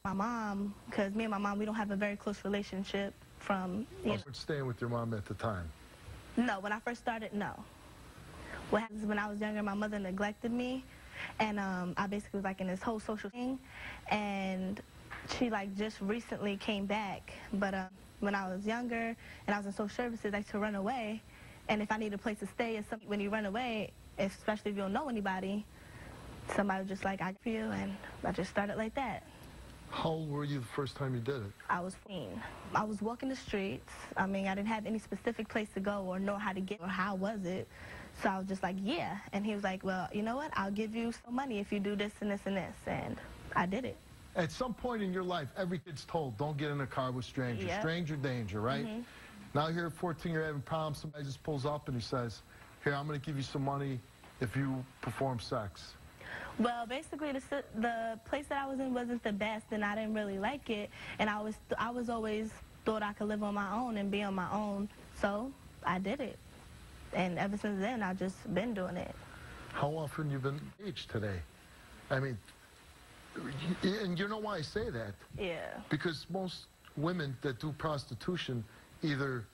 My mom, because me and my mom, we don't have a very close relationship from... You were staying with your mom at the time? No, when I first started, no. What happens is when I was younger, my mother neglected me, and I basically was like in this whole social thing, and she like just recently came back. But when I was younger and I was in social services, I used to run away, and if I need a place to stay, when you run away, especially if you don't know anybody, somebody was just like, I for you, and I just started like that. How old were you the first time you did it? I was 14. I was walking the streets. I mean, I didn't have any specific place to go or know how to get or how was it. So I was just like, yeah. And he was like, well, you know what? I'll give you some money if you do this and this and this. And I did it. At some point in your life, every kid's told, don't get in a car with strangers. Yep. Stranger danger, right? Mm-hmm. Now here at 14, you're having problems. Somebody just pulls up and he says, here, I'm going to give you some money if you perform sex. Well, basically, the place that I was in wasn't the best, and I didn't really like it. And I was always thought I could live on my own and be on my own. So I did it. And ever since then, I've just been doing it. How often you been engaged today? I mean, and you know why I say that? Yeah. Because most women that do prostitution either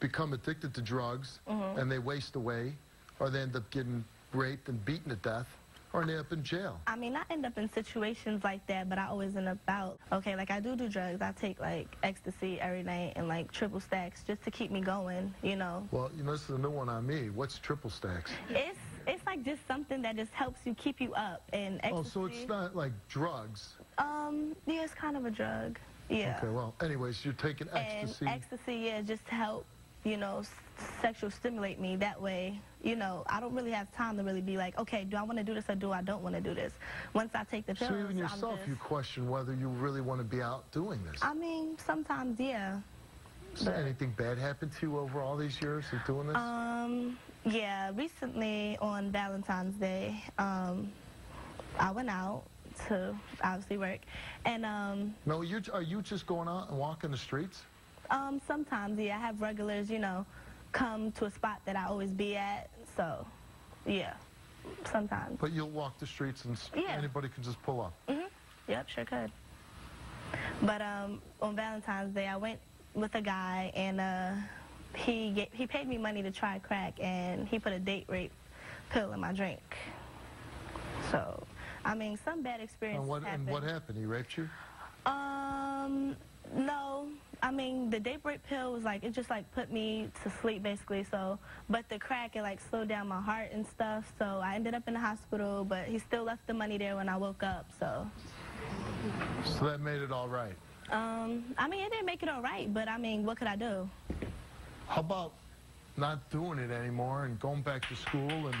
become addicted to drugs and they waste away, or they end up getting raped and beaten to death, or they end up in jail. I mean, I end up in situations like that, but I always end up out. Okay, like I do drugs. I take like ecstasy every night and like triple stacks just to keep me going, you know. Well, you know, this is a new one on me. What's triple stacks? It's like just something that just helps you keep you up. And ecstasy. Oh, so it's not like drugs? Yeah, it's kind of a drug. Yeah. Okay, well, anyways, you're taking ecstasy. And ecstasy, yeah, just to help, you know, sexual stimulate me. That way, you know, I don't really have time to really be like, okay, do I want to do this or do I don't want to do this? Once I take the pills, so even yourself, you question whether you really want to be out doing this. I mean, sometimes, yeah. So anything bad happened to you over all these years of doing this? Yeah, recently on Valentine's Day, I went out to obviously work, and No, are you just going out and walking the streets? Sometimes, yeah, I have regulars, you know, come to a spot that I always be at, so, yeah, sometimes. But you'll walk the streets and anybody can just pull up? Yep, sure could. But on Valentine's Day, I went with a guy, and he paid me money to try crack, and he put a date rape pill in my drink. So, I mean, some bad experiences happened. And what happened? He raped you? No. I mean, the date rape pill was like, it just like put me to sleep basically, so, but the crack, it like slowed down my heart and stuff, so I ended up in the hospital, but he still left the money there when I woke up, so. So that made it all right? I mean, it didn't make it all right, but I mean, what could I do? How about not doing it anymore and going back to school and...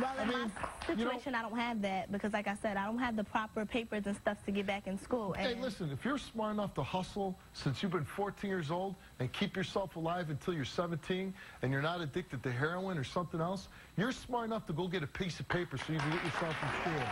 Well, in my situation, I don't have that because, like I said, I don't have the proper papers and stuff to get back in school. Hey, listen, if you're smart enough to hustle since you've been 14 years old and keep yourself alive until you're 17 and you're not addicted to heroin or something else, you're smart enough to go get a piece of paper so you can get yourself in school.